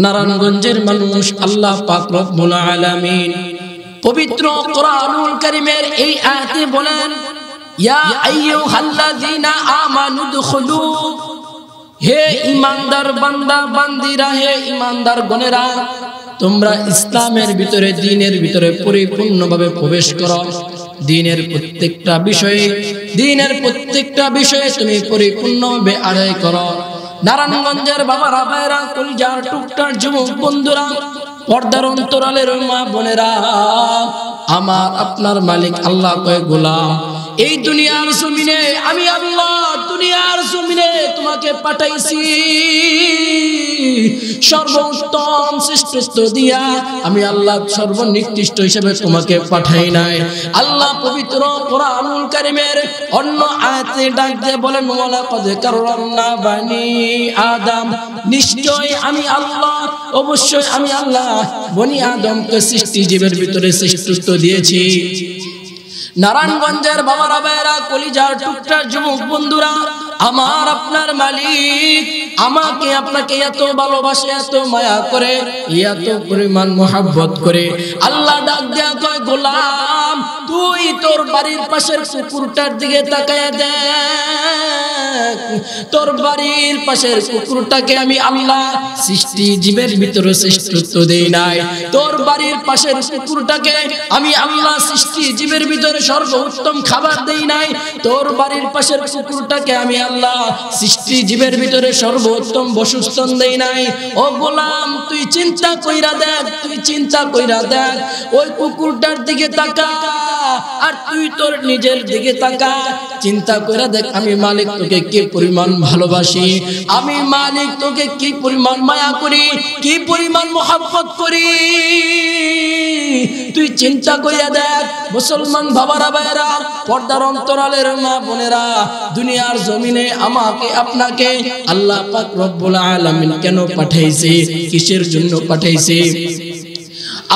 নারায়ণগঞ্জের মানুষ আল্লাহ পাক রব্বুল আলামিন পবিত্র কোরআনুল কারীমের এই আয়াতে বলেন, ইয়া আইয়ুহাল্লাযীনা আমানু দুখুলু, হে ঈমানদার বান্দা বান্দিরা, হে ঈমানদার গণেরা, তোমরা ইসলামের ভিতরে, দ্বীনের ভিতরে পরিপূর্ণভাবে প্রবেশ করো। দ্বীনের প্রত্যেকটা বিষয়ে তুমি পরিপূর্ণভাবে আদায় করো। নারায়ণগঞ্জের বাবারা, ভাইরা, কলিজার টুকটার যুবক বন্ধুরা, পর্দার অন্তরালের মা বোনেরা, আমার আপনার মালিক আল্লাহ কয় গোলাম, এই দুনিয়ার জমিনে আমি আল্লাহ দুনিয়ার জমিনে তোমাকে পাঠাইছি সর্বোত্তম শ্রেষ্ঠত্ব দিয়া। আমি আল্লাহ সর্বনিকৃষ্ট হিসেবে তোমাকে পাঠাই নাই। আল্লাহ পবিত্র কোরআনুল কারীমের অন্য আয়াতে ডাক দিয়ে বলেন, ওয়ালাকাদ কাররামনা বানি আদম, নিশ্চয় আমি আল্লাহ, অবশ্যই আমি আল্লাহ বনি আদমকে সৃষ্টি জীবের ভিতরে শ্রেষ্ঠত্ব দিয়েছি। নারায়ণগঞ্জের বাবারা, ভাইরা, কলিজার টুকটার যুবক বন্ধুরা, আমার আপনার মালিক আমাকে আপনাকে এত ভালোবাসে, এত মায়া করে, এত পরিমাণ মোহাব্বত করে। আল্লাহ ডাক দেয়া কয়, গোলাম তুই তোর বাড়ির পাশের কুকুরটার দিকে তাকায়া দেখ। তোর বাড়ির পাশের কুকুরটাকে আমি আল্লাহ সৃষ্টি জীবের ভিতরে শ্রেষ্ঠত্ব দেই নাই। তোর বাড়ির পাশের কুকুরটাকে আমি আল্লাহ সৃষ্টি জীবের ভিতরে সর্বোত্তম খাবার দেই নাই। তোর বাড়ির পাশের কুকুরটাকে আমি আল্লাহ সৃষ্টি জীবের ভিতরে সর্বোত্তম বসস্থান দেই নাই। ও গোলাম তুই চিন্তা কইরা দেখ, তুই চিন্তা কইরা দেখ, ওই কুকুরটার দিকে তাকা আর তুই তোর নিজের দিকে তাকা। চিন্তা কইরা দেখ আমি মালিক তোকে কি পরিমাণ ভালোবাসি, আমি মালিক তোকে কি পরিমাণ মায়া করি, কি পরিমাণ মোহাব্বত করি। তুই চিন্তা কইরা দেখ। মুসলমান বাবারা, ভাইরা, পর্দার অন্তরালের মা বোনেরা, দুনিয়ার জমিনে আমাকে আপনাকে আল্লাহ পাক রব্বুল আলামিন কেন পাঠাইছে, কিসের জন্য পাঠাইছে?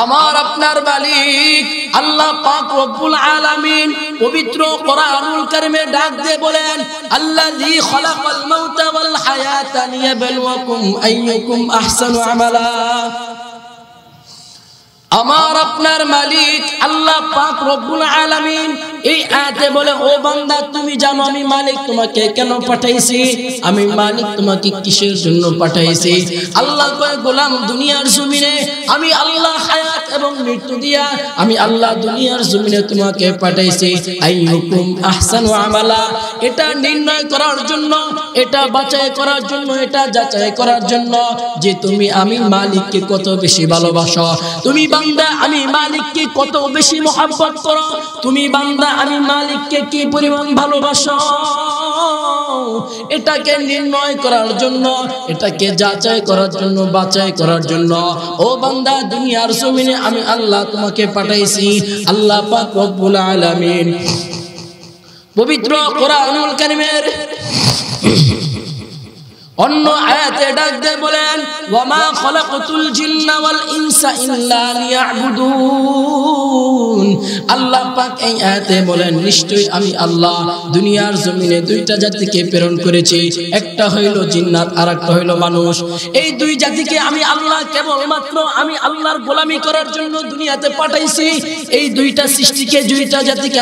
আমার আপনার মালিক আল্লাহ পাক রব্বুল আলামিন পবিত্র কোরআনুল কারীমে ডাক দিয়ে বলেন, আল্লাযী খালাকাল মাউতা ওয়াল হায়াতা লিয়াবলুয়াকুম আইয়ুকুম আহসানু আমালা। আমার আপনার মালিক আল্লাহ পাক রব্বুল আলামিন এই আয়াতে বলে, ও বান্দা তুমি জানো আমি মালিক তোমাকে কেন পাঠাইছি, আমি মালিক তোমাকে কিসের জন্য পাঠাইছি? আল্লাহ কয়, গোলাম দুনিয়ার জমিনে আমি আল্লাহ হায়াত এবং মৃত্যু দিয়া আমি আল্লাহ দুনিয়ার জমিনে তোমাকে পাঠাইছি আইয়ুকুম আহসানু আমালা, এটা নির্ণয় করার জন্য, এটা বাছাই করার জন্য, এটা যাচাই করার জন্য যে তুমি আমি মালিককে কত বেশি ভালোবাসো, তুমি বান্দা আমি মালিককে কত বেশি মোহাব্বত করো, তুমি বান্দা আমি মালিককে কি পরিমাণ ভালোবাসো। এটাকে নির্ণয় করার জন্য, এটাকে যাচাই করার জন্য, বাছাই করার জন্য ও বান্দা দুনিয়ার জমিনে আমি আল্লাহ তোমাকে পাঠাইছি। আল্লাহ পাক রব্বুল আলামিন পবিত্র কোরআনুল কারীমের অন্য আয়াতে ডাক দিয়ে বলেন, ওয়ামা খালাকাতুল জিন্না ওয়াল ইনসা ইল্লা লিয়াবুদুন। আল্লাহ পাক এই আয়াতে বলেন, নিশ্চয়ই আমি আল্লাহ দুনিয়ার জমিনে দুইটা জাতিকে প্রেরণ করেছি, একটা হইল জিন্নাত আর একটা হইল মানুষ। এই দুই জাতিকে আমি আল্লাহ কেবলমাত্র আমি আল্লাহর গোলামি করার জন্য দুনিয়াতে পাঠাইছি। এই দুইটা সৃষ্টিকে, দুইটা জাতিকে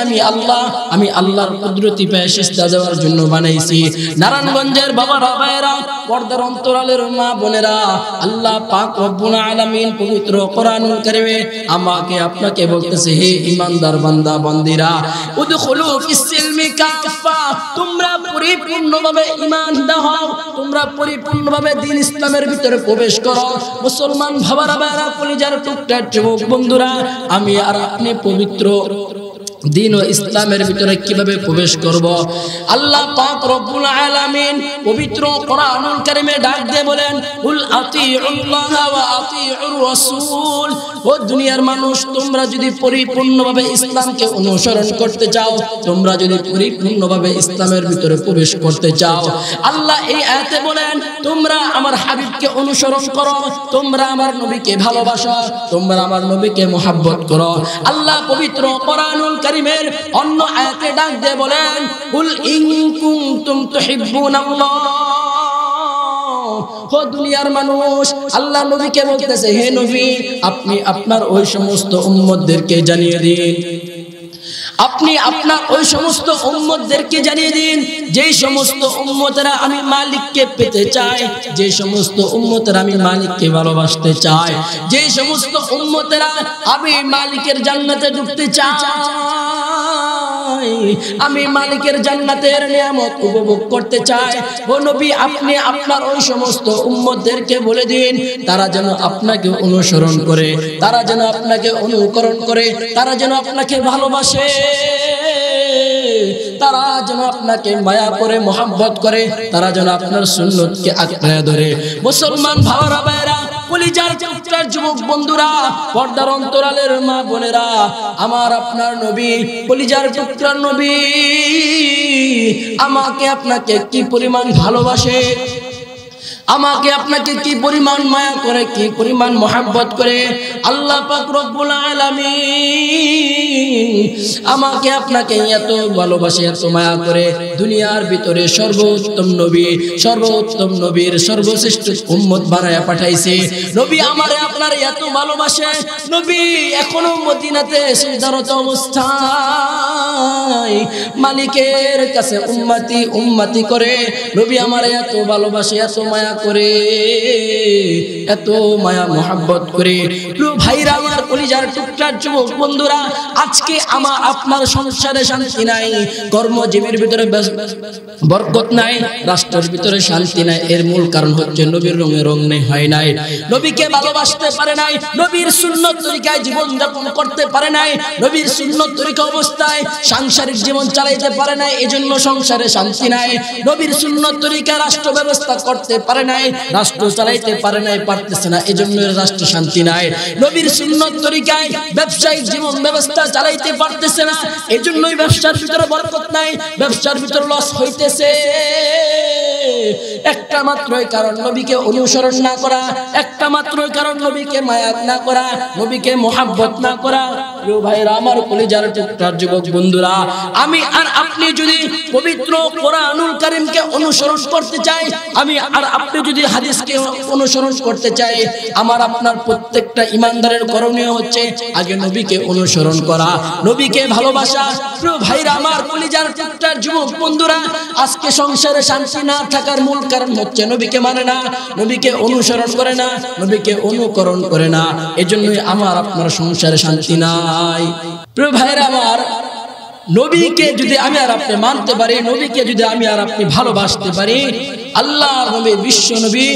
আমি আল্লাহর কুদরতি পায়ে সিজদা দেওয়ার জন্য বানাইছি। নারায়ণগঞ্জের বাবারা, ভাইরা, পর্দার অন্তরালের মা বোনেরা, আল্লাহ পাক রব্বুল আলামিন পবিত্র কোরআনুল কারীমে আমাকে আপনাকে বলতেছে, হে ঈমানদার বান্দা বান্দিরা, উদখুলু ফিস সিলমি কাফা, তোমরা পরিপূর্ণভাবে ঈমানদার হও, তোমরা পরিপূর্ণভাবে দ্বীন ইসলামের ভিতরে প্রবেশ করো। মুসলমান ভাইরা, ভাইরা, কলিজার টুকটার যুবক বন্ধুরা, আমি আর আপনি পবিত্র দ্বীন ও ইসলামের ভিতরে কিভাবে প্রবেশ করব? আল্লাহ পাক রব্বুল আলামিন পবিত্র কোরআনুল কারীমে ডাক দিয়ে বলেন, কুল আতিউল্লাহ ওয়া আতিউর রাসূল। ও দুনিয়ার মানুষ, তোমরা যদি পরিপূর্ণভাবে ইসলামকে অনুসরণ করতে চাও, তোমরা যদি পরিপূর্ণভাবে ইসলামের ভিতরে প্রবেশ করতে চাও, আল্লাহ এই আয়াতে বলেন, তোমরা আমার হাবিবকে অনুসরণ করো, তোমরা আমার নবীকে ভালোবাসো, তোমরা আমার নবীকে মুহাব্বত করো। আল্লাহ পবিত্র কোরআনুল কারীমের অন্য আয়াতে ডাক দিয়ে বলেন, কুল ইন কুনতুম তুহিব্বুনাল্লাহ ও দুনিয়ার মানুষ, আল্লাহ নবীকে বলতেছে, হে নবী, আপনি আপনার ওই সমস্ত উম্মতদেরকে জানিয়ে দিন, আপনি আপনার ওই সমস্ত উম্মতদেরকে জানিয়ে দিন, যেই সমস্ত উম্মতেরা আমি মালিককে পেতে চাই, যে সমস্ত উম্মতেরা আমি মালিককে ভালোবাসতে চাই, যে সমস্ত উম্মতেরা আমি মালিকের জান্নাতে ঢুকতে চাই, আমি মালিকের জান্নাতের নিয়ামত উপভোগ করতে চাই, ও নবী আপনি আপনার ওই সমস্ত উম্মতদেরকে বলে দিন, তারা যেন আপনাকে অনুসরণ করে, তারা যেন আপনাকে অনুকরণ করে, তারা যেন আপনাকে ভালোবাসে, তারা যেন আপনাকে মায়া করে, মোহাব্বত করে, তারা যেন আপনার সুন্নতকে আঁকড়ে ধরে। মুসলমান ভাইরা ভাইরা, কলিজার টুকরার যুবক বন্ধুরা, পর্দার অন্তরালের মা বোনেরা, আমার আপনার নবী, কলিজার টুকরার নবী আমাকে আপনাকে কি পরিমাণ ভালোবাসে, আমাকে আপনাকে কি পরিমাণ মায়া করে, কি পরিমাণ মোহাব্বত করে। আল্লাহ পাক রব্বুল আলামিন আমাকে আপনাকে এত ভালোবাসে, এত মায়া করে, দুনিয়ার ভিতরে সর্বোত্তম নবী, সর্বোত্তম নবীর সর্বশ্রেষ্ঠ উম্মত বানায়া পাঠাইছে। নবী আমারে আপনার এত ভালোবাসে, নবী এখনো মদিনাতে সিজদারত অবস্থায় মালিকের কাছে উম্মতি উম্মতি করে। নবী আমারে এত ভালোবাসে, এত মায়া করে, এত মায়া মোহাব্বত করে। প্রিয় ভাইরা আমার, কলিজার টুকরার যুবক বন্ধুরা, আজকে আমার আপনার সংসারে শান্তি নাই, কর্মজীবীর ভিতরে বরকত নাই, রাষ্ট্রের ভিতরে শান্তি নাই, এর মূল কারণ হচ্ছে নবীর রঙে রং নেই, হয় নাই, নবীকে ভালোবাসতে পারে নাই, নবীর সুন্নত তরিকায় জীবন যাপন করতে পারে নাই, নবীর সুন্নত তরিকা অবস্থায় সাংসারিক জীবন চালাইতে পারে নাই, এজন্য সংসারে শান্তি নাই। নবীর সুন্নত তরিকায় রাষ্ট্র ব্যবস্থা করতে পারে নাই, রাষ্ট্র চালাইতে পারে নাই, পারতেছে না, এজন্য রাষ্ট্র শান্তি নাই। নবীর সুন্নত তরিকায় ব্যবসায়িক জীবন ব্যবস্থা চালাইতে পারতেছে না, এজন্যই ব্যবসার ভিতরে বরকত নাই, ব্যবসার ভিতরে লস হইতেছে। একটা মাত্রই কারণ নবীকে অনুসরণ না করা, একটা মাত্রই কারণ নবীকে মায়া না করা, নবীকে মোহাব্বত না করা। প্রিয় ভাইরা আমার, কলিজার টুকরার যুবক বন্ধুরা, আমি আর আপনি যদি পবিত্র কোরআনুল কারীমকে অনুসরণ করতে চাই, আমি আর আপনি যদি হাদিসকে অনুসরণ করতে চাই, আমার আপনার প্রত্যেকটা ইমানদারের করণীয় হচ্ছে আগে নবীকে অনুসরণ করা, নবীকে ভালোবাসা। প্রিয় ভাইরা আমার, কলিজার টুকরার যুবক বন্ধুরা, আজকে সংসারে শান্তি না থাকার মূল কারণ হচ্ছে নবীকে মানে না, নবীকে অনুসরণ করে না, নবীকে অনুকরণ করে না, এজন্যই আমার আপনার সংসারে শান্তি নাই। প্রিয় ভাইরা আমার, নবীকে যদি আমি আর আপনি মানতে পারি, নবীকে যদি আমি আর আপনি ভালোবাসতে পারি, আল্লাহর নবী, বিশ্ব নবী,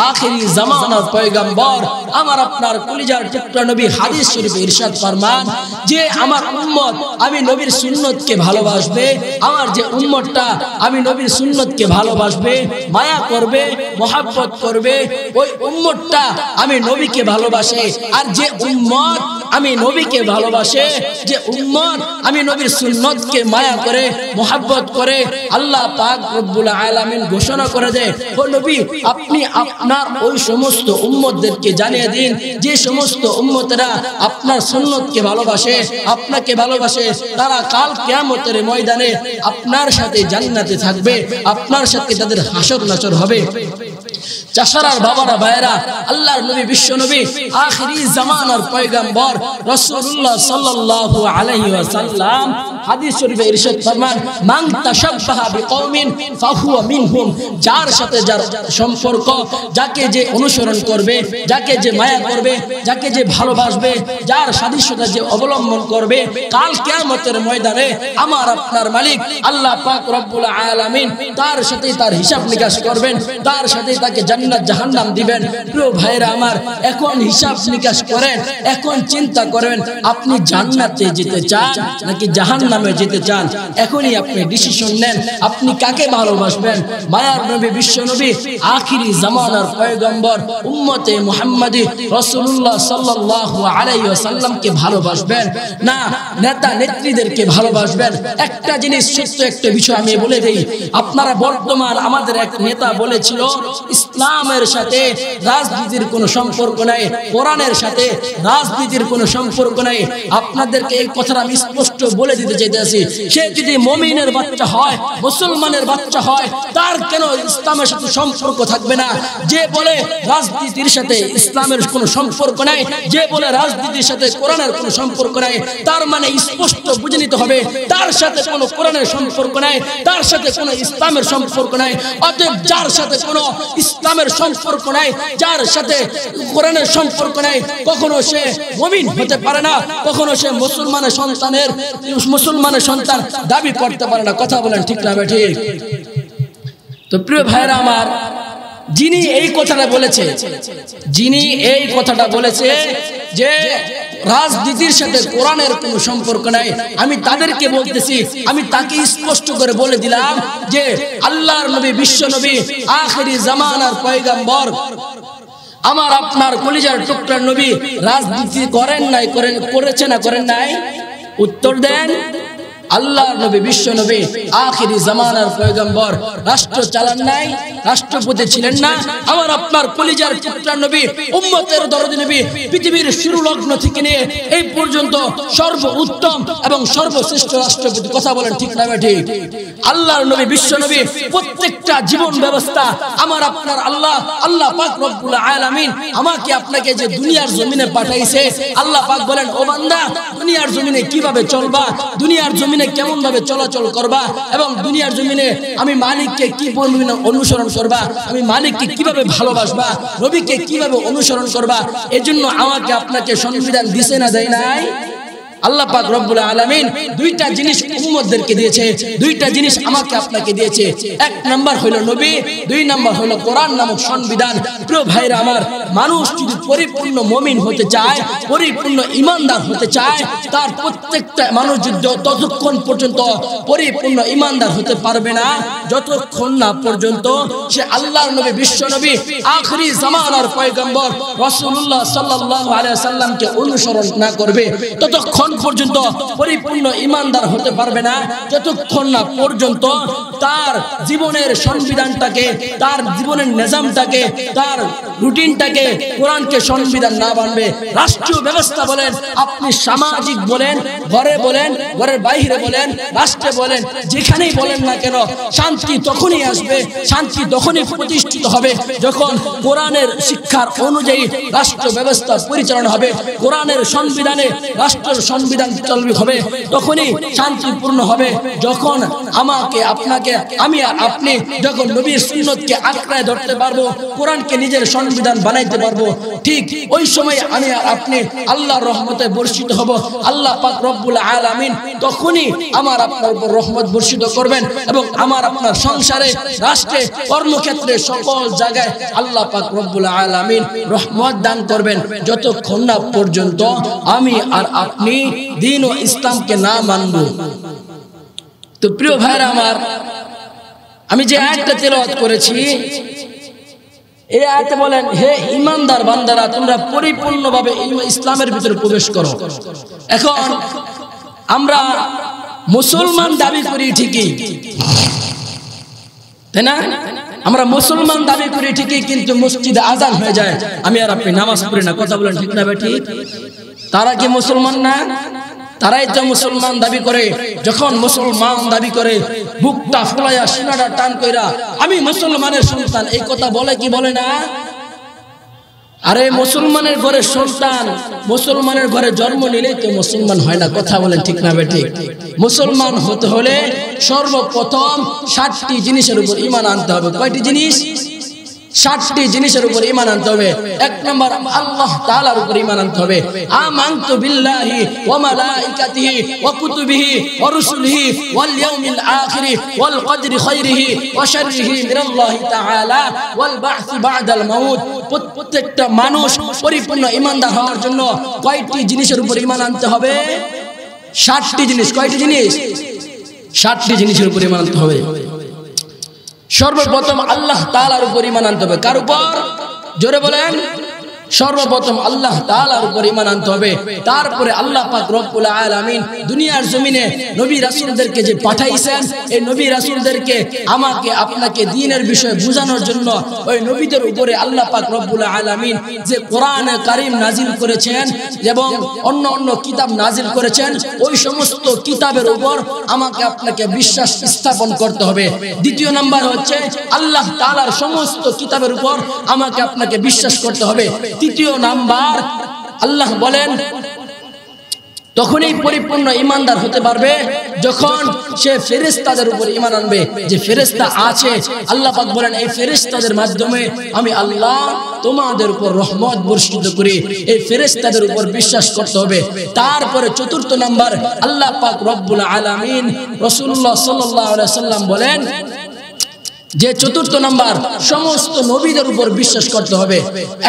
আখিরি জামানার পয়গম্বর, আমার আপনার কলিজার টুকরা নবী হাদিস শরীফে ইরশাদ ফরমান যে আমার উম্মত আমি নবীর সুন্নতকে ভালোবাসবে, আমার যে উম্মতটা আমি নবীর সুন্নতকে ভালোবাসবে, মায়া করবে, মোহাব্বত করবে, ওই উম্মতটা আমি নবীকে ভালোবাসে। আর যে উম্মত আমি নবীকে ভালোবাসে, যে উম্মত আমি নবীর সুন্নতকে মায়া করে, মোহাব্বত করে, আল্লাহ পাক রব্বুল আলামিন ঘোষণা করে দেয়, ও নবী আপনি আপনার ওই সমস্ত উম্মতদেরকে জানিয়ে দিন, যে সমস্ত উম্মতেরা আপনার সুন্নতকে ভালোবাসে, আপনাকে ভালোবাসে, তারা কাল কিয়ামতের ময়দানে আপনার সাথে জান্নাতে থাকবে, আপনার সাথে তাদের হাসর নাসর হবে। চাষারার বাবারা ভাইয়েরা, আল্লাহর নবী, বিশ্ব নবী, আখিরি জামানার পয়গম্বর রাসূলুল্লাহ সাল্লাল্লাহু আলাইহি ওয়াসাল্লাম হাদিস শরীফে ইরশাদ ফরমান, মান তাশাব্বাহা বিকওমিন ফাহুয়া মিনহুম, যার সাথে যার সম্পর্ক, যাকে যে অনুসরণ করবে, যাকে যে মায়া করবে, যাকে যে ভালোবাসবে, যার সাদৃশ্যতা যে অবলম্বন করবে, কাল কিয়ামতের ময়দানে আমার আপনার মালিক আল্লাহ পাক রব্বুল আলামিন তার সাথে তার হিসাব নিকাশ করবেন, তার সাথে তাকে জান্নাত জাহান্নাম দিবেন। প্রিয় ভাইরা আমার, এখন হিসাব নিকাশ করেন, এখন চিন্তা করেন আপনি জান্নাতে যেতে চান নাকি জাহান্নামে যেতে চান। এখনই আপনি ডিসিশন নেন, আপনি কাকে ভালোবাসবেন। মায়ার নবী, বিশ্ব নবী, আখিরি জামানার পয়গম্বর, উম্মতে মুহাম্মাদি রাসূলুল্লাহ সাল্লাল্লাহু আলাইহি ওয়াসাল্লামকে ভালোবাসবেন না নেতা নেত্রীদেরকে ভালোবাসবেন। একটা জিনিস, সত্য একটা বিষয় আমি বলে দেই, আপনারা বর্তমান আমাদের এক নেতা বলেছিল ইসলামের সাথে রাজনীতির কোনো সম্পর্ক নাই, কোরআনের সাথে রাজনীতির কোনো সম্পর্ক নাই। আপনাদেরকে এই কথাটা আমি স্পষ্ট বলে দিতে চাইতেছি, সে যদি মুমিনের বাচ্চা হয়, মুসলমানের বাচ্চা হয়, তার কেন ইসলামের সাথে সম্পর্ক থাকবে না? যে বলে রাজনীতির সাথে ইসলামের কোনো সম্পর্ক নাই, যে বলে রাজনীতির সাথে কোরআনের কোনো সম্পর্ক নাই, তার মানে স্পষ্ট বুঝে নিতে হবে তার সাথে কোনো কোরআনের সম্পর্ক নাই, তার সাথে কোনো ইসলামের সম্পর্ক নাই। অতএব যার সাথে কোনো ইসলামের সম্পর্ক নাই, যার সাথে কোরআনের সম্পর্ক নাই, কখনো সে মুমিন হতে পারে না, কখনো সে মুসলমানের সন্তান দাবি করতে পারে না। কথা বলেন ঠিক না ঠিক? তো প্রিয় ভাইরা আমার, যিনি এই কথাটা বলেছে যে রাজনীতির সাথে কোরআনের কোনো সম্পর্ক নাই, আমি তাদেরকে বলতেছি, আমি তাকে স্পষ্ট করে বলে দিলাম যে আল্লাহর নবী, বিশ্ব নবী, আখিরি জামানার পয়গম্বর, আমার আপনার কলিজার টুকরার নবী রাজনীতি করেছে না করেন নাই? উত্তর দেন। আল্লাহর নবী, বিশ্ব নবী, আখিরি জামানার পয়গম্বর রাষ্ট্র চালান নাই, রাষ্ট্রপতি ছিলেন না। আমার আপনার কলিজার টুকরা নবী, উম্মতের দরদি নবী, পৃথিবীর শুরু লগ্ন থেকে নিয়ে এই পর্যন্ত সর্বোত্তম এবং সর্বশ্রেষ্ঠ রাষ্ট্রপতি। কথা বলেন ঠিক না ঠিক? আল্লাহর নবী, বিশ্ব নবী, প্রত্যেকটা জীবন ব্যবস্থা আমার আপনার আল্লাহ পাক রব্বুল আলামিন আমাকে আপনাকে যে দুনিয়ার জমিনে পাঠাইছে, আল্লাহ পাক বলেন, ও বান্দা, দুনিয়ার জমিনে কিভাবে চলবা, দুনিয়ার জমিনে কেমন ভাবে চলাচল করবা, এবং দুনিয়ার জমিনে আমি মালিককে কি পরিমাণে অনুসরণ করবা, আমি মালিককে কিভাবে ভালোবাসবা, নবীকে কিভাবে অনুসরণ করবা, এজন্য আমাকে আপনাকে সংবিধান দিছে না দেয় নাই? আল্লাহ পাক রব্বুল আলামিন দুইটা জিনিস উম্মতদেরকে দিয়েছে, দুইটা জিনিস আমাকে আপনাকে দিয়েছে। এক নাম্বার হলো নবী, দুই নাম্বার হলো কোরআন নামক সংবিধান। প্রিয় ভাইরা আমার, মানুষ যদি পরিপূর্ণ মুমিন হতে চায়, পরিপূর্ণ ঈমানদার হতে চায়, তার প্রত্যেকটা মানুষ ততক্ষণ পর্যন্ত পরিপূর্ণ ঈমানদার হতে পারবে না যতক্ষণ না পর্যন্ত সে আল্লাহর নবী, বিশ্ব নবী, আখিরি জামানার পয়গম্বর রাসূলুল্লাহ সাল্লাল্লাহু আলাইহি সাল্লামকে অনুসরণ না করবে। ততক্ষণ পর্যন্ত পরিপূর্ণ ঈমানদার হতে পারবে না যতক্ষণ না পর্যন্ত তার জীবনের সংবিধানটাকে, তার জীবনের নিজামটাকে, তার রুটিনটাকে কোরআনকে সংবিধান না বানবে। রাষ্ট্রীয় ব্যবস্থা বলেন, আপনি সামাজিক বলেন, ঘরে বলেন, ঘরের বাইরে বলেন, রাষ্ট্রে বলেন, যেখানেই বলেন না কেন, শান্তি তখনই আসবে, শান্তি তখনই প্রতিষ্ঠিত হবে যখন কোরআনের শিক্ষার অনুযায়ী রাষ্ট্র ব্যবস্থা পরিচালনা হবে, কোরআনের সংবিধানে রাষ্ট্রের সংবিধান চলবে হবে, তখনই শান্তিপূর্ণ হবে। যখন আমাকে আপনাকে, আমি আর আপনি যখন নবীর সুন্নতকে আঁকড়ায় ধরতে পারবো, কোরআনকে নিজের সংবিধান বানাইতে পারবো, ঠিক ওই সময় আমি আর আপনি আল্লাহর রহমতে বর্ষিত হব। আল্লাহ পাক রব্বুল আলামিন তখনই আমার আপনার উপর রহমত বর্ষিত করবেন, এবং আমার আপনার সংসারে, রাষ্ট্রে, কর্মক্ষেত্রে, সকল জায়গায় আল্লাহ পাক রব্বুল আলামিন রহমত দান করবেন, যতক্ষণ না পর্যন্ত আমি আর আপনি দ্বীন ও ইসলামকে না মানব। তো প্রিয় ভাইরা আমার, আমি যে আয়াতটা তেলাওয়াত করেছি, এই আয়াতে বলেন, হে ঈমানদার বান্দারা, তোমরা পরিপূর্ণভাবে ইসলামের ভিতরে প্রবেশ করো। এখন আমরা মুসলমান দাবি করি ঠিকই, তাই না? আমরা মুসলমান দাবি করি ঠিকই, কিন্তু মসজিদে আযান হয়ে যায়, আমি আর আপনি নামাজ পড়ি না। কথা বলেন ঠিক না ঠিক? তারা কি মুসলমান না? তারাই তো মুসলমান দাবি করে। যখন মুসলমান দাবি করে, বুকটা ফুলাইয়া, সিনাটা টান কইরা আমি মুসলমানের সন্তান, এই কথা বলে কি বলে না? আরে মুসলমানের ঘরে সন্তান, মুসলমানের ঘরে জন্ম নিলেই তো মুসলমান হয় না। কথা বলেন ঠিক না ঠিক? মুসলমান হতে হলে সর্বপ্রথম 7টি জিনিসের উপর ঈমান আনতে হবে। কয়টি জিনিস? 7টি জিনিসের উপর ঈমান আনতে হবে। এক নাম্বার, আল্লাহ তাআলার উপর ঈমান আনতে হবে। আমানতু বিল্লাহি ওয়া মালাইকাতিহি ওয়া কুতুবিহি ওয়া রুসুলিহি ওয়াল ইয়াউমিল আখির ওয়াল কদরি খাইরিহি ওয়া শাররিহি মিনাল্লাহি তাআলা ওয়াল বা'থ বা'দাল মাউত। প্রত্যেকটা মানুষ পরিপূর্ণ ঈমানদার হওয়ার জন্য কয়টি জিনিসের উপর ঈমান আনতে হবে? 7টি জিনিস। কয়টি জিনিস? 7টি জিনিসের উপর ঈমান আনতে হবে। সর্বপ্রথম আল্লাহ তাআলার উপর ঈমান আনতে হবে। কার উপর? জোরে বলেন। সর্বপ্রথম আল্লাহ তাআলার উপর ঈমান আনতে হবে। তারপরে আল্লাহ পাক রব্বুল আলামিন দুনিয়ার জমিনে নবী রাসূলদেরকে যে পাঠাইছেন, এই নবী রাসূলদেরকে আমাকে আপনাকে দ্বীনের বিষয় বোঝানোর জন্য ওই নবীদের উপরে আল্লাহ পাক রব্বুল আলামিন যে কোরআনে কারীম নাজিল করেছেন এবং অন্য অন্য কিতাব নাজিল করেছেন, ওই সমস্ত কিতাবের উপর আমাকে আপনাকে বিশ্বাস স্থাপন করতে হবে। দ্বিতীয় নাম্বার হচ্ছে আল্লাহ তাআলার সমস্ত কিতাবের উপর আমাকে আপনাকে বিশ্বাস করতে হবে। তৃতীয় নাম্বার, আল্লাহ বলেন তখনই পরিপূর্ণ ঈমানদার হতে পারবে যখন সে ফেরেশতাদের উপর ঈমান আনবে, যে ফেরেশতা আছে। আল্লাহ পাক বলেন এই ফেরেশতাদের মাধ্যমে আমি আল্লাহ তোমাদের উপর রহমত বর্ষিত করি, এই ফেরেশতাদের উপর বিশ্বাস করতে হবে। তারপরে চতুর্থ নাম্বার, আল্লাহ পাক রব্বুল আলামিন রাসূলুল্লাহ সাল্লাল্লাহু আলাইহি ওয়াসাল্লাম বলেন যে চতুর্থ নাম্বার সমস্ত নবীদের উপর বিশ্বাস করতে হবে।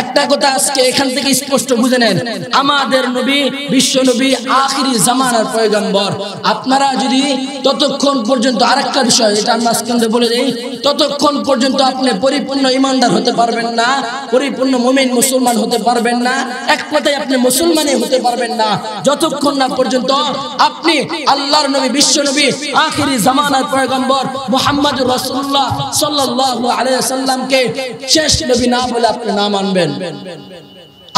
একটা কথা আজকে এখান থেকে স্পষ্ট বুঝে নেন, আমাদের নবী বিশ্ব নবী আখিরি জামানার পয়গম্বর। আপনারা যদি ততক্ষণ পর্যন্ত আরেকটা বিষয়, এটা আমি আজকে বলে দেই, ততক্ষণ পর্যন্ত আপনি পরিপূর্ণ ঈমানদার হতে পারবেন না, পরিপূর্ণ মুমিন মুসলমান হতে পারবেন না, এক কথায় আপনি মুসলমানই হতে পারবেন না যতক্ষণ না পর্যন্ত আপনি আল্লাহর নবী বিশ্ব নবী আখিরি জামানার পয়গম্বর মুহাম্মদুর রাসূলুল্লাহ সাল্লাল্লাহু আলাইহি ওয়াসাল্লামকে শেষ নবী না বলে আপনি না মানবেন।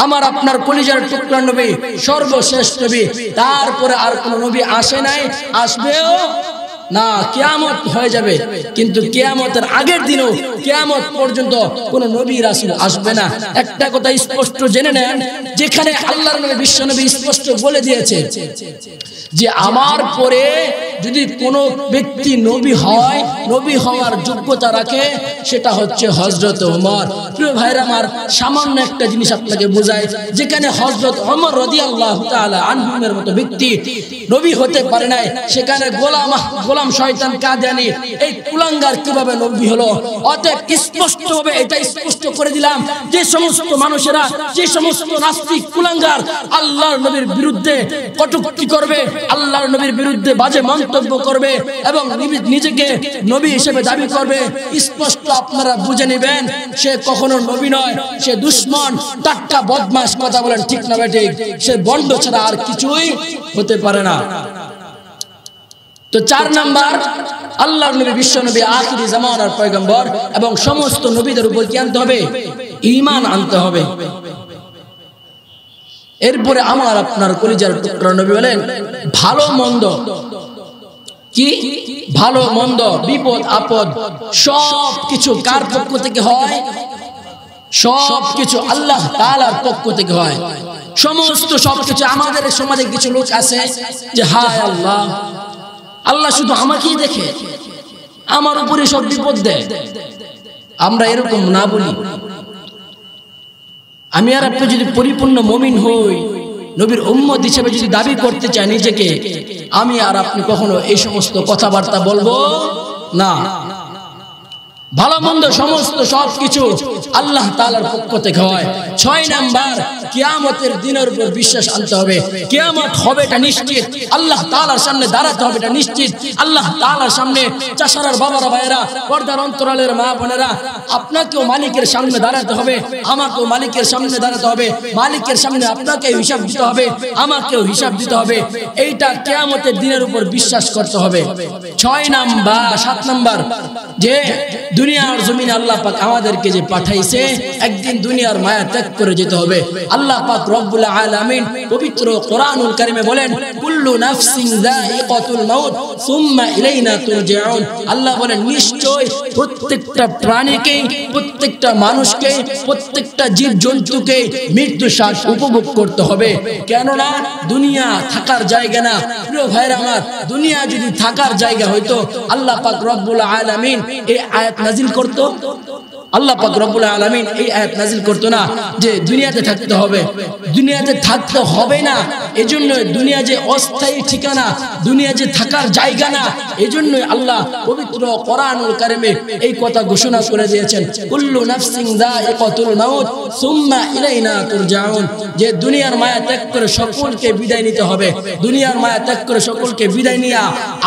আমার আপনার কলিজার টুকরা নবী সর্বশেষ নবী, তারপরে আর কোন নবী আসে নাই, আসবেও না, কিয়ামত হয়ে যাবে। কিন্তু কিয়ামতের আগের দিনও কিয়ামত পর্যন্ত কোন নবী রাসূল আসবে না। একটা কথা স্পষ্ট জেনে নেন, যেখানে আল্লাহর নবী বিশ্ব নবী স্পষ্ট বলে দিয়েছে যে আমার পরে যদি কোনো ব্যক্তি নবী হয়, নবী হওয়ার যোগ্যতা রাখে, সেটা হচ্ছে হযরত ওমর। প্রিয় ভাইরা আমার, সামান্য একটা জিনিস আপনাকে বোঝায়, যেখানে হযরত ওমর রাদিয়াল্লাহু তাআলা আনহুর মতো ব্যক্তি নবী হতে পারে নাই, সেখানে গোলাম শয়তান কাদিয়ানী এই কুলাঙ্গার কিভাবে নবী হলো? অতএব স্পষ্টভাবে এটা স্পষ্ট করে দিলাম, যে সমস্ত মানুষেরা, যে সমস্ত নাস্তিক কুলাঙ্গার আল্লাহর নবীর বিরুদ্ধে কটূক্তি করবে, আল্লাহর নবীর বিরুদ্ধে বাজে মন্তব্য করবে এবং নিজেকে নবী হিসেবে দাবি করবে, স্পষ্ট আপনারা বুঝে নেবেন সে কখনো নবী নয়, সে দুশমন, টাটকা বদমাশ। কথা বলেন ঠিক না ঠিক? সে বন্ড ছাড়া আর কিছুই হতে পারে না। তো 4 নাম্বার, আল্লাহর নবী বিশ্ব নবী আখিরি জামানার পয়গম্বর এবং সমস্ত নবীদের উপর কি আনতে হবে? ঈমান আনতে হবে। এরপরে আমার আপনার কলিজার টুকরা নবী বলেন ভালো মন্দ, কি ভালো মন্দ, বিপদ আপদ সব কিছু কার পক্ষ থেকে হয়? সব কিছু আল্লাহ তাআলার পক্ষ থেকে হয়। সমস্ত সবকিছু। আমাদের সমাজে কিছু লোক আছে যে হায় আল্লাহ, আল্লাহ শুধু আমাকেই দেখে, আমার উপরে সব বিপদ দেয়। আমরা এরকম না বলি। আমি আর আপনি যদি পরিপূর্ণ মুমিন হই, নবীর উম্মত হিসেবে যদি দাবি করতে চাই নিজেকে, আমি আর আপনি কখনো এই সমস্ত কথাবার্তা বলবো না। ভালো মন্দ সমস্ত সবকিছু আল্লাহ তাআলার পক্ষ থেকে হয়। 6 নাম্বার, কিয়ামতের দিনের উপর বিশ্বাস আনতে হবে। কিয়ামত হবে এটা নিশ্চিত, আল্লাহ তাআলার সামনে দাঁড়াতে হবে এটা নিশ্চিত। আল্লাহ তাআলার সামনে চাচারার বাবারা ভাইয়েরা, পর্দার অন্তরালের মা বোনেরা, আপনাকেও মালিকের সামনে দাঁড়াতে হবে, আমাকেও মালিকের সামনে দাঁড়াতে হবে। মালিকের সামনে আপনাকে হিসাব দিতে হবে, আমাকেও হিসাব দিতে হবে। এইটা কিয়ামতের দিনের উপর বিশ্বাস করতে হবে। 6 নাম্বার 7 নাম্বার, যে দুনিয়ার জমিনে আল্লাহ পাক আমাদেরকে যে পাঠাইছে, একদিন দুনিয়ার মায়া ত্যাগ করে যেতে হবে। আল্লাহ পাক রব্বুল আলামিন পবিত্র কোরআনুল কারীমে বলেন কুল্লু নাফসিন যায়িকাতুল মাউত সুম্মা ইলাইনা তুরজাউন। আল্লাহ বলেন নিশ্চয় প্রত্যেকটা প্রাণীকে, প্রত্যেকটা মানুষকে, প্রত্যেকটা জীব জন্তুকে মৃত্যু স্বাদ উপভোগ করতে হবে। কেননা দুনিয়া থাকার জায়গা না। প্রিয় ভাইরা আমার, দুনিয়া যদি থাকার জায়গা হইতো আল্লাহ পাক রব্বুল আলামিন এই আয়াত নাজিল করতো? আল্লাহ পাক রব্বুল আলামিন এই আয়াত নাজিল করতো না যে দুনিয়াতে থাকতে হবে। দুনিয়াতে থাকতে হবে না এজন্য দুনিয়া যে অস্থায়ী ঠিকানা, দুনিয়া যে থাকার জায়গা না, এজন্যই আল্লাহ পবিত্র কোরআনুল কারিমে এই কথা ঘোষণা করে দিয়েছেন, কুল্লু নাফসিন যায়িকাতুল মাউত সুম্মা ইলাইনা তুরজাউন, যে দুনিয়ার মায়া ত্যাগ করে সকলকে বিদায় নিতে হবে। দুনিয়ার মায়া ত্যাগ করে সকলকে বিদায় নিয়ে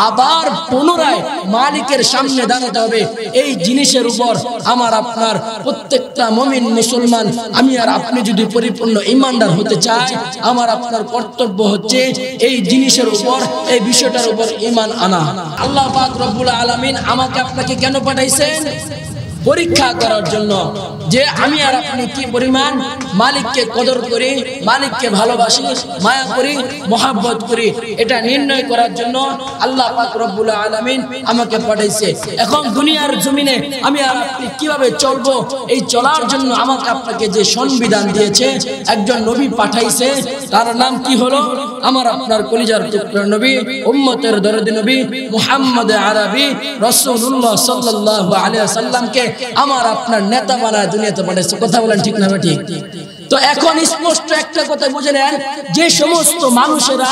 আবার পুনরায় মালিকের সামনে দাঁড়াতে হবে। এই জিনিসের উপর আমার আপনার প্রত্যেকটা মুমিন মুসলমান, আমি আর আপনি যদি পরিপূর্ণ ঈমানদার হতে চাই, আমার আপনার কর্তব্য হচ্ছে এই জিনিসের উপর, এই বিষয়টার উপর ঈমান আনা। আল্লাহ পাক রব্বুল আলামিন আমাকে আপনাকে কেন পাঠাইছেন? পরীক্ষা করার জন্য, যে আমি আর আপনি কি পরিমাণ মালিককে কদর করি, মালিককে ভালোবাসি, মায়া করি, মহাব্বত করি, এটা নির্ণয় করার জন্য আল্লাহ পাক রব্বুল আলামিন আমাকে পাঠাইছে। এখন দুনিয়ার জমিনে আমি আর আপনি কিভাবে চলবো, এই চলার জন্য আমাকে আপনাকে যে সংবিধান দিয়েছে, একজন নবী পাঠাইছে, তার নাম কি হলো? আমার আপনার কলিজার টুকরা নবী, উম্মতের দরদি নবী মুহাম্মদ আরবি রাসূলুল্লাহ সাল্লাল্লাহু আলাইহি ওয়াসাল্লামকে আমার আপনার নেতা বানায় দুনিয়াতে পাঠাইছে। কথা বলেন ঠিক না ঠিক? তো এখন স্পষ্ট একটা কথা বুঝে নেন, যে সমস্ত মানুষেরা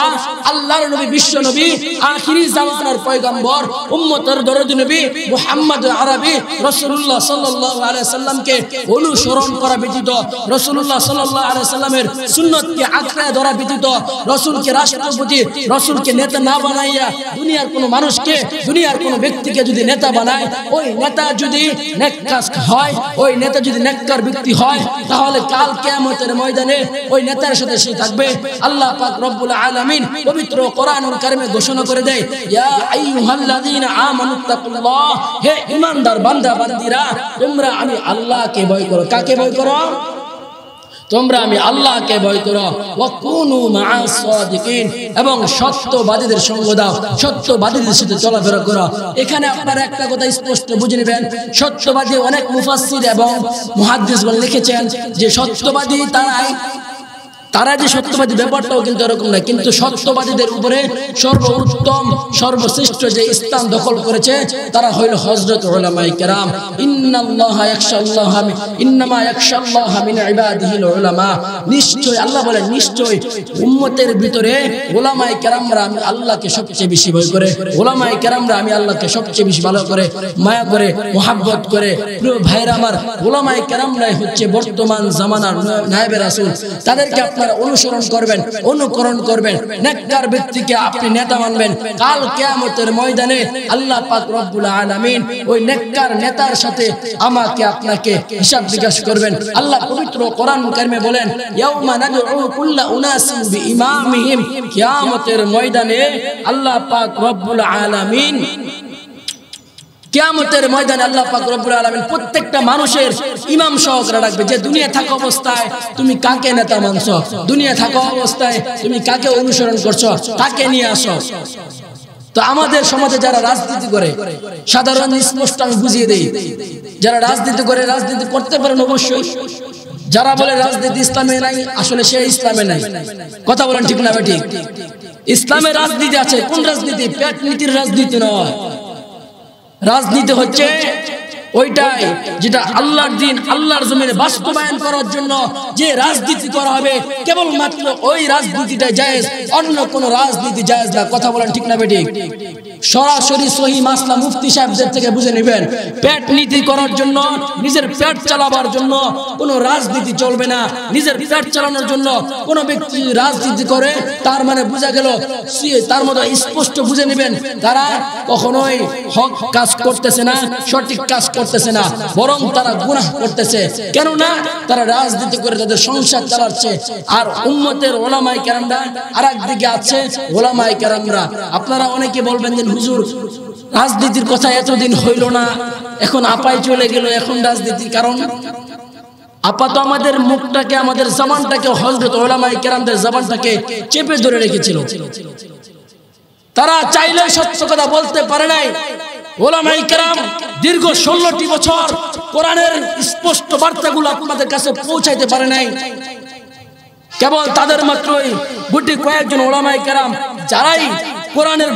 আল্লাহর নবী, বিশ্ব নবী, আখিরি জামানার পয়গম্বর, উম্মতের দরদি নবী মুহাম্মদ আরবি রাসূলুল্লাহ সাল্লাল্লাহু আলাইহি ওয়াসাল্লামকে অনুসরণ করা ব্যতীত, রাসূলুল্লাহ সাল্লাল্লাহু আলাইহি ওয়াসাল্লামের সুন্নতকে আঁকড়ে ধরা ব্যতীত, রাসূলকে রাষ্ট্রপতি, রাসূলকে নেতা না বানাইয়া দুনিয়ার কোনো মানুষকে, দুনিয়ার কোনো ব্যক্তিকে যদি নেতা বানায়, ওই নেতা যদি নেককার হয়, ওই নেতা যদি নেককার ব্যক্তি হয়, তাহলে কাল কিয়ামতের ময়দানে ওই নেতার সাথে সে থাকবে। আল্লাহ পাক রব্বুল আলামিন পবিত্র কোরআনুল কারিমে ঘোষণা করে দেয়, ইয়া আইয়ুহাল্লাযীনা আমানুত্তাকুল্লাহ, হে ঈমানদার বান্দা বান্দীরা, তোমরা আমি আল্লাহকে ভয় করো। কাকে ভয় করো? তোমরা আমি আল্লাহকে ভয় করো। ওয়া কুনু মা'আস সাদিকিন, এবং সত্যবাদীদের সঙ্গ দাও, সত্যবাদীদের সাথে চলাফেরা করো। এখানে আপনারা একটা কথা স্পষ্ট বুঝে নেবেন, সত্যবাদী অনেক মুফাসসির এবং মুহাদ্দিসগণ লিখেছেন যে সত্যবাদী তারা যে সত্যবাদী, ব্যাপারটাও কিন্তু এরকম না, কিন্তু সত্যবাদীদের উপরে সর্বোত্তম সর্বশ্রেষ্ঠ যে স্থান দখল করেছে তারা হইল হযরত উলামায়ে কেরাম। ইন্নাল্লাহা ইয়াখশাল্লাহা ইন্নামা ইয়াখশাল্লাহা মিন ইবাদিহিল উলামা, নিশ্চয় আল্লাহ বলেন, নিশ্চয় উম্মতের ভিতরে উলামায়ে কেরামরা আমি আল্লাহকে সবচেয়ে বেশি ভয় করে, উলামায়ে কেরামরা আমি আল্লাহকে সবচেয়ে বেশি ভালো করে, মায়া করে, মহব্বত করে। প্রিয় ভাইরা আমার, উলামায়ে কেরামরাই হচ্ছে বর্তমান জামানার নায়েবে রাসূল। তাদেরকে আপনারা অনুসরণ করবেন, অনুকরণ করবেন, নেককার ব্যক্তিকে আপনি নেতা মানবেন। কাল কিয়ামতের ময়দানে আল্লাহ পাক রব্বুল আলামিন ওই নেককার নেতার সাথে আমাকে আপনাকে হিসাব জিজ্ঞেস করবেন। আল্লাহ পবিত্র কোরআন কারিমে বলেন, ইয়াউমা নাদউ কুল্লা উনাসিন বিইমামিহিম, কিয়ামতের ময়দানে আল্লাহ পাক রব্বুল আলামিন, কিয়ামতের ময়দানে আল্লাহ পাক রব্বুল আলামিন প্রত্যেকটা মানুষের ইমাম সহকারে রাখবে, যে দুনিয়া থাকা অবস্থায় তুমি কাকে নেতা মানছো, দুনিয়া থাকা অবস্থায় তুমি কাকে অনুসরণ করছো, কাকে নিয়ে আসো। তো আমাদের সমাজে যারা রাজনীতি করে, সাধারণ স্পষ্ট আমি বুঝিয়ে দেই, যারা রাজনীতি করে, রাজনীতি করতে পারেন অবশ্যই। যারা বলে রাজনীতি ইসলামে নাই, আসলে সে ইসলামে নাই। কথা বলেন ঠিক না ঠিক? ইসলামে রাজনীতি আছে, কোন রাজনীতি? পেট নীতির রাজনীতি নয়। রাজনীতি হচ্ছে ওইটাই যেটা আল্লাহর দিন, আল্লাহর জমিনে বাস্তবায়ন করার জন্য যে রাজনীতি করা হবে, কেবলমাত্র ওই রাজনীতিটা জায়েজ, অন্য কোন রাজনীতি জায়েজ না। কথা বলেন ঠিক না বেঠিক? সরাসরি সহি মাসলা মুফতি সাহেবদের থেকে বুঝে নেবেন, পেট নীতি করার জন্য, নিজের পেট চালাবার জন্য কোনো রাজনীতি চলবে না। নিজের পেট চালানোর জন্য কোনো ব্যক্তি রাজনীতি করে, তার মানে বোঝা গেল, তার মতো স্পষ্ট বুঝে নেবেন তারা কখনোই হক কাজ করতেছে না, সঠিক কাজ করতেছে না, বরং তারা গুনাহ করতেছে। কেননা তারা রাজনীতি করে তাদের সংসার চালাচ্ছে। আর উম্মতের উলামায়ে কেরামরা আরেকদিকে আছে, উলামায়ে কেরামরা। আপনারা অনেকে বলবেন যে হুজুর রাজনীতির কথা এতদিন হইল না, এখন আপাই চলে গেল, এখন রাজনীতির কারণ আপাতত আমাদের মুখটাকে, আমাদের জবানটাকে হযরত উলামায়ে কেরামদের জবানটাকে চেপে ধরে রেখেছিল। তারা চাইলে সত্য কথা বলতে পারে নাই। উলামায়ে কেরাম দীর্ঘ 16টি বছর কোরআনের স্পষ্ট বার্তাগুলো আপনাদের কাছে পৌঁছাইতে পারে নাই। কেবল তাদের মাত্রই গুটি কয়েকজন উলামায়ে কেরাম যারাই কোরআনের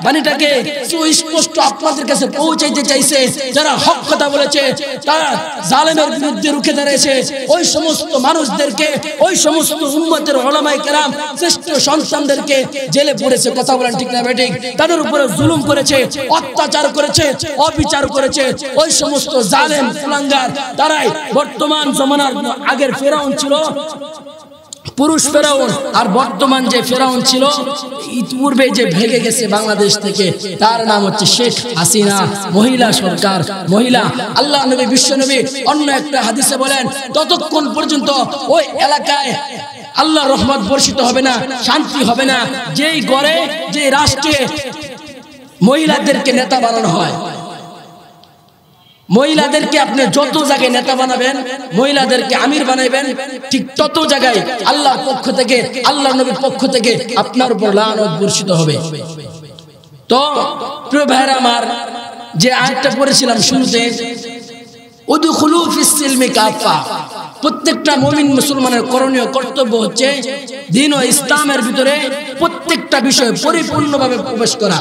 বাণীটাকে সুস্পষ্ট আপনাদের কাছে পৌঁছাইতে চাইছে। যারা হক কথা বলেছে, তারা জালেমের বিরুদ্ধে রুখে দাঁড়িয়েছে, ওই সমস্ত মানুষদেরকে, ওই সমস্ত উম্মতের উলামায়ে কেরাম শ্রেষ্ঠ সন্তানদেরকে জেলে পড়েছে। কথা বলেন ঠিক না বেঠিক? তাদের উপরে জুলুম করেছে, অত্যাচার করেছে, অবিচার করেছে। ওই সমস্ত জালেম কুলাঙ্গার তারাই বর্তমান জমানার আগের ফেরাউন ছিল পুরুষ ফেরাউন, আর বর্তমান যে ফেরাউন ছিল ইতিপূর্বে যে ভেগে গেছে বাংলাদেশ থেকে, তার নাম হচ্ছে শেখ হাসিনা। মহিলা সরকার, মহিলা। আল্লাহ নবী, বিশ্ব নবী অন্য একটা হাদিসে বলেন, ততক্ষণ পর্যন্ত ওই এলাকায় আল্লাহর রহমত বর্ষিত হবে না, শান্তি হবে না, যেই গড়ে যে রাষ্ট্রে মহিলাদেরকে নেতা বানানো হয়। মহিলাদেরকে আপনি যত জায়গায় নেতা বানাবেন, মহিলাদেরকে আমির বানাইবেন, ঠিক তত জায়গায় আল্লাহর পক্ষ থেকে, আল্লাহর নবীর পক্ষ থেকে আপনার উপর লানত বর্ষিত হবে। তো প্রিয় ভাইরা আমার, যে আয়াতটা পড়েছিলাম শুরুতে, উদখুলু ফিস সিলমি কাফা, প্রত্যেকটা মুমিন মুসলমানের করণীয় কর্তব্য হচ্ছে দ্বীন ও ইসলামের ভিতরে প্রত্যেকটা বিষয়ে পরিপূর্ণভাবে প্রবেশ করা।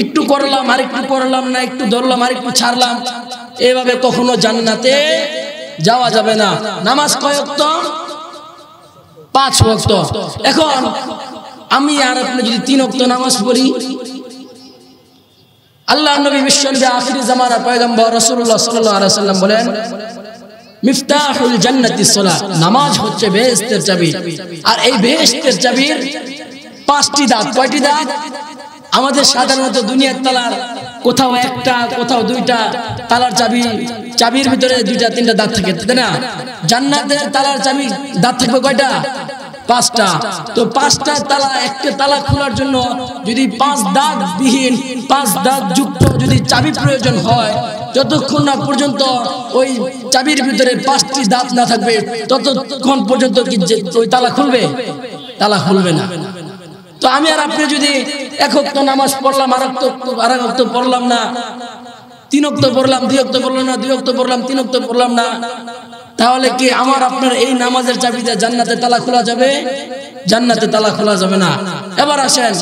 একটু করলাম আর একটু করলাম না, একটু ধরলাম আর একটু ছাড়লাম, এভাবে কখনো জান্নাতে যাওয়া যাবে না। নামাজ কয় ওয়াক্ত? 5 ওয়াক্ত। এখন আমি আর আপনি যদি 3 ওয়াক্ত নামাজ পড়ি, আল্লাহ নবী বিশ্বনবী আখিরি জামানার পয়গম্বর রাসূলুল্লাহ সাল্লাল্লাহু আলাইহি ওয়াসাল্লাম বলেন, মিফতাহুল জান্নাতিস সালাত, নামাজ হচ্ছে বেহেশতের চাবি। আর এই বেহেশতের চাবির 5টি দাঁত। কয়টি দাঁত? আমাদের সাধারণত দুনিয়ার তালার কোথাও একটা, কোথাও 2টা তালার চাবির ভিতরে 2টা 3টা দাঁত থাকে, তাই না? জান্নাতের তালার চাবি দাঁত থাকবে কয়টা? 5টা। তো 5টা তালা, একটা তালা খোলার জন্য যদি 5 দাঁত বিহীন, 5 দাঁত যুক্ত যদি চাবি প্রয়োজন হয়, যতক্ষণ না পর্যন্ত ওই চাবির ভিতরে 5টি দাঁত না থাকবে, ততক্ষণ পর্যন্ত কি ওই তালা খুলবে? তালা খুলবে না। তো আমি আর আপনি যদি 1 ওয়াক্ত নামাজ পড়লাম, আর 1 ওয়াক্ত পড়লাম না, 3 ওয়াক্ত পড়লাম, 2 ওয়াক্ত পড়লাম না, 2 ওয়াক্ত পড়লাম, 3 ওয়াক্ত পড়লাম না, তাহলে কি আমার আপনার এই নামাজের চাবিতে জান্নাতে তালা খোলা যাবে? জান্নাতে তালা খোলা যাবে না। এবার আসেন,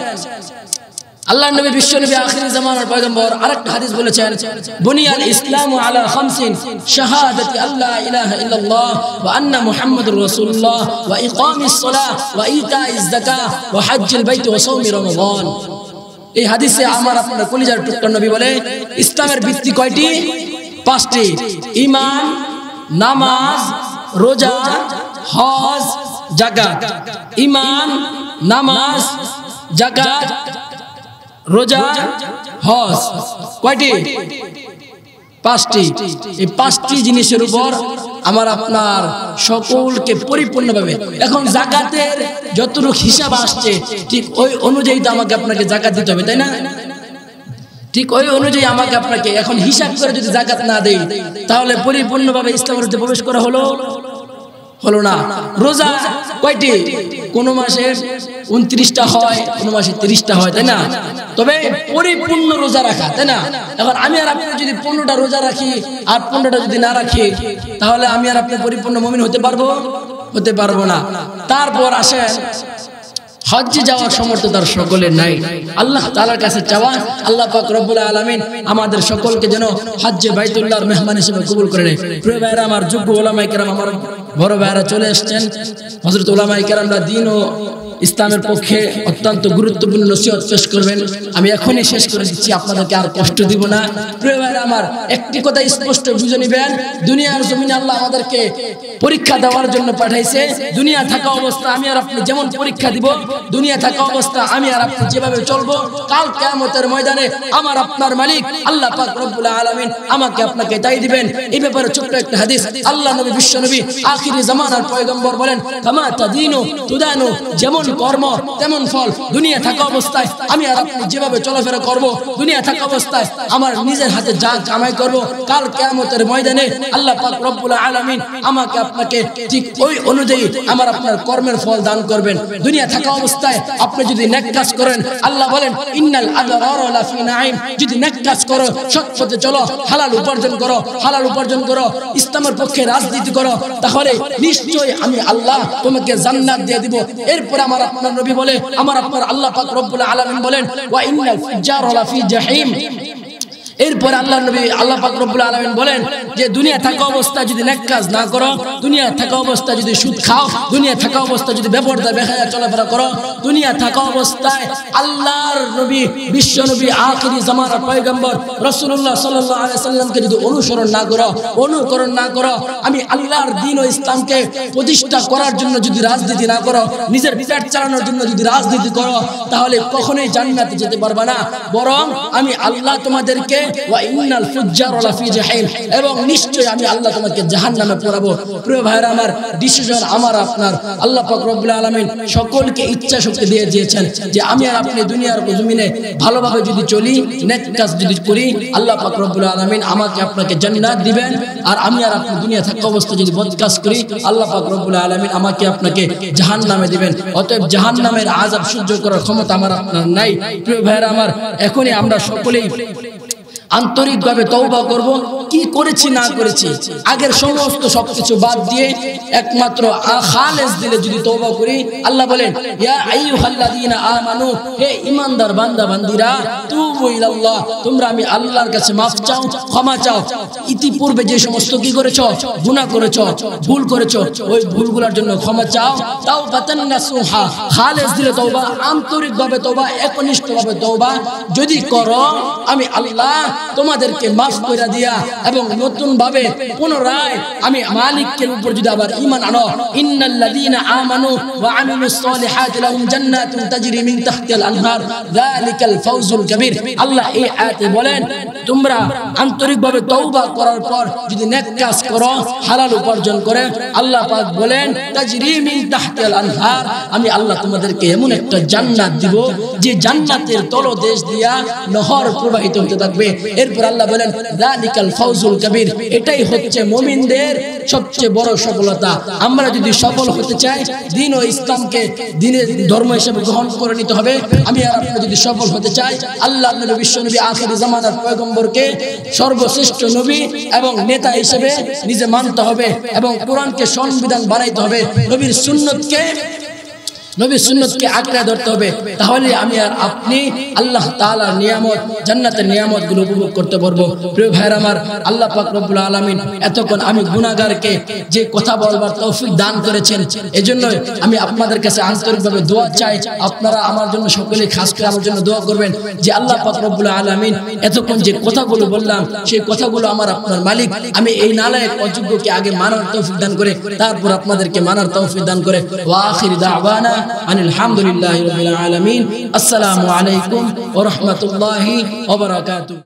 আল্লাহর নবী বিশ্বনবী আখিরি জামানার পয়গম্বর আরেকটা হাদিস বলেছেন, বুনিয়াল ইসলামু আলা খামসিন, শাহাদাতি আল্লা ইলাহা ইল্লাল্লাহ ওয়া আন্না মুহাম্মাদুর রাসূলুল্লাহ ওয়া ইকামিস সালাহ ওয়া ইতাইজ যাকাহ ওয়া হজ্জুল বাইত ওয়া সাওমি রমাদান। এই হাদিসে আমার আপনার কলিজার টুকরা নবী বলে, ইসলামের ভিত্তি কয়টি? 5টি। ঈমান, নামাজ, রোজা, হজ, যাকাত। ঈমান, নামাজ, যাকাত, রোজা, হজ। কয়টি? 5টি। এই 5টি জিনিসের উপর আমার আপনার সকলকে পরিপূর্ণভাবে, এখন যাকাতের যতটুকু হিসাব আসছে ঠিক ওই অনুযায়ী তো আমাকে আপনাকে যাকাত দিতে হবে, তাই না? ঠিক ওই অনুযায়ী আমাকে আপনাকে এখন হিসাব করে যদি যাকাত না দেই, তাহলে পরিপূর্ণভাবে ইসলামের মধ্যে প্রবেশ করা হলো না। রোজা কয়টি? কোন মাসে 29টা হয়, কোন মাসে 30টা হয়, তাই না? তবে পরিপূর্ণ রোজা রাখা, তাই না? এখন আমি আর আপনি যদি 15টা রোজা রাখি আর 15টা যদি না রাখি, তাহলে আমি আর আপনি পরিপূর্ণ মুমিন হতে পারবো না। তারপর আসেন, হজ্জে যাওয়ার সামর্থ্য তার সকলের নাই। আল্লাহ তাআলার কাছে চাওয়া, আল্লাহ পাক রব্বুল আলামিন আমাদের সকলকে যেন হজ্জে বাইতুল্লাহর মেহমান হিসেবে কবুল করে নেয়। প্রিয় ভাইরা আমার, যোগ্য উলামায়ে কেরাম, আমার বড় ভাইরা চলে এসেছেন। হযরত উলামায়ে কেরামরা দ্বীন ও ইসলামের পক্ষে অত্যন্ত গুরুত্বপূর্ণ নসিহত পেশ করবেন। আমি এখনই শেষ করে দিচ্ছি, আপনাদেরকে আর কষ্ট দিব না। প্রিয় ভাইরা আমার, একটি কথা স্পষ্ট বুঝে নেবেন, দুনিয়ার জমিনে আল্লাহ আমাদেরকে পরীক্ষা দেওয়ার জন্য পাঠাইছে। দুনিয়া থাকা অবস্থা আমি আর আপনি যেমন পরীক্ষা দিব, দুনিয়া থাকা অবস্থা আমি আর আপনি যেভাবে চলবো, কাল কিয়ামতের ময়দানে আমার আপনার মালিক আল্লাহ পাক রব্বুল আলামিন আমাকে আপনাকে তাই দিবেন। এই ব্যাপারে ছোট্ট একটা হাদিস, আল্লাহ নবী বিশ্ব নবী আখিরি জামানার পয়গম্বর বলেন, কামা তাদিনু তুদানু, যেমন কর্ম তেমন ফল। দুনিয়া থাকা অবস্থায় আমি আর আপনি যেভাবে চলাফেরা করব, দুনিয়া থাকা অবস্থায় আমার নিজের হাতে যা কামাই করব, কাল কিয়ামতের ময়দানে আল্লাহ পাক রব্বুল আলামিন আমাকে আপনাকে ঠিক ওই অনুযায়ী আমার আপনার কর্মের ফল দান করবেন। দুনিয়া থাকা অবস্থায় আপনি যদি নেক কাজ করেন, আল্লাহ বলেন, ইন্নাল আবরারা লাফি নাঈম, যদি নেক কাজ করো, সৎ পথে চলো, হালাল উপার্জন করো, ইসলামের পক্ষে রাজনীতি করো, তাহলে নিশ্চয়ই আমি আল্লাহ তোমাকে জান্নাত দিয়ে দিব। এরপর আমার আমার আপনার নবী বলে, আমার আপনার আল্লাহ পাক রব্বুল আলামিন বলেন ওয়া ইন্নাল ফুজ্জারা লাফি জাহিম। এরপর আল্লাহ নবী আল্লাহ পাক রব্বুল আলামিন বলেন যে দুনিয়া থাকা অবস্থায় যদি নেক কাজ না করো, দুনিয়া থাকা অবস্থায় যদি সুদ খাও, দুনিয়া থাকা অবস্থায় যদি বেপরদা বেহায়া চলাফেরা করো, দুনিয়া থাকা অবস্থায় আল্লাহর নবী বিশ্ব নবী আখিরি জামানার পয়গম্বর রাসূলুল্লাহ সাল্লাল্লাহু আলাইহি সাল্লামকে যদি অনুসরণ না করো, অনুকরণ না করো, আমি আল্লাহর দ্বীন ও ইসলামকে প্রতিষ্ঠা করার জন্য যদি রাজনীতি না করো, নিজের পেট চালানোর জন্য যদি রাজনীতি করো, তাহলে কখনোই জান্নাতে যেতে পারবে না। বরং আমি আল্লাহ তোমাদেরকে ওয়া ইন্নাল ফুজ্জারা লাফি জাহিম, এবং নিশ্চয়ই আমি আল্লাহ তোমাকে জাহান্নামে পোড়াবো। প্রিয় ভাইরা আমার, ডিসিশন আমার আপনার। আল্লাহ পাক রব্বুল আলামিন সকলকে ইচ্ছা শক্তি দিয়ে দিয়েছেন যে আমি আর আপনি দুনিয়ার জমিনে ভালোভাবে যদি চলি, নেক কাজ যদি করি, আল্লাহ পাক রব্বুল আলামিন আমাকে আপনাকে জান্নাত দিবেন। আর আমি আর আপনি দুনিয়া থাকা অবস্থায় যদি বদ কাজ করি, আল্লাহ পাক রব্বুল আলামিন আমাকে আপনাকে জাহান্নামে দিবেন। অতএব জাহান্নামের আযাব সহ্য করার ক্ষমতা আমার আপনার নাই। প্রিয় ভাইরা আমার, এখনই আমরা সকলেই আন্তরিকভাবে তওবা করব, কি করেছি না করেছি আগের সমস্ত সবকিছু বাদ দিয়ে একমাত্র খালেস দিলে যদি তওবা করি, আল্লাহ বলেন ইয়া আইয়ুহাল্লাযীনা আমানু, হে ঈমানদার বান্দা বান্দীরা, তুবু ইলাল্লাহ, তোমরা আমি আল্লাহর কাছে মাফ চাও, ক্ষমা চাও। ইতিপূর্বে যে সমস্ত কি করেছো, গুনাহ করেছো, ভুল করেছো, ওই ভুলগুলোর জন্য ক্ষমা চাও। তাওবাতান নাসুহা, খালেস দিলে তওবা, আন্তরিকভাবে তওবা, একনিষ্ঠভাবে তওবা যদি করো, আমি আল্লাহ তোমাদেরকে মাফ করে দিয়া এবং নতুন ভাবে পুনরায় আমি মালিকের উপর যদি আবার ঈমান আনো, ইন্নাল্লাযীনা আমানু ওয়া আমিলুস সালিহাতি লাহুম জান্নাতুন তাজরি মিন তাহতিহাল আনহার যালিকাল ফাওজুল কাবীর। আল্লাহ এই আয়াতে বলেন তোমরা আন্তরিকভাবে তওবা করার পর যদি নেক কাজ করো, হালাল উপার্জন করে, আল্লাহ পাক বলেন তাজরি মিন তাহতিহাল আনহার, আমি আল্লাহ তোমাদেরকে এমন একটা জান্নাত দিব যে জান্নাতের তলদেশ দিয়া নহর প্রবাহিত হতে থাকবে। এরপর আল্লাহ বলেন যালিকাল ফাওজুল কাবীর, এটাই হচ্ছে মুমিনদের সবচেয়ে বড় সফলতা। আমরা যদি সফল হতে চাই, দ্বীন ও ইসলামকে দ্বীনের ধর্ম হিসেবে গ্রহণ করে নিতে হবে। আমি আর আপনি যদি সফল হতে চাই, আল্লাহর নবী বিশ্ব নবী আখিরি জামানার পয়গম্বরকে সর্বশ্রেষ্ঠ নবী এবং নেতা হিসেবে নিজে মানতে হবে এবং কোরআনকে সংবিধান বানাইতে হবে, নবীর সুন্নতকে আঁকড়ে ধরতে হবে। তাহলে আমি আর আপনি আল্লাহ তাআলার নিয়ামত, জান্নাতের নিয়ামতগুলো উপভোগ করতে পারবো। প্রিয় ভাইরা আমার, আল্লাহ পাক রব্বুল আলামিন এতক্ষণ আমি গুনাহগারকে যে কথা বলবার তৌফিক দান করেছেন, এজন্য আমি আপনাদের কাছে আন্তরিকভাবে দোয়া চাই। আপনারা আমার জন্য সকলে খাস করে আমার জন্য দোয়া করবেন যে আল্লাহ পাক রব্বুল আলামিন এতক্ষণ যে কথাগুলো বললাম, সেই কথাগুলো আমার আপনার মালিক, আমি এই নালায়েক অযোগ্যকে আগে মানার তৌফিক দান করে তারপর আপনাদেরকে মানার তৌফিক দান করে। ওয়া আখির দাওয়ানা আলহামদুলিল্লাহি রাব্বিল আলামিন। আসসালামু আলাইকুম ওয়া রাহমাতুল্লাহি ওয়া বারাকাতুহু।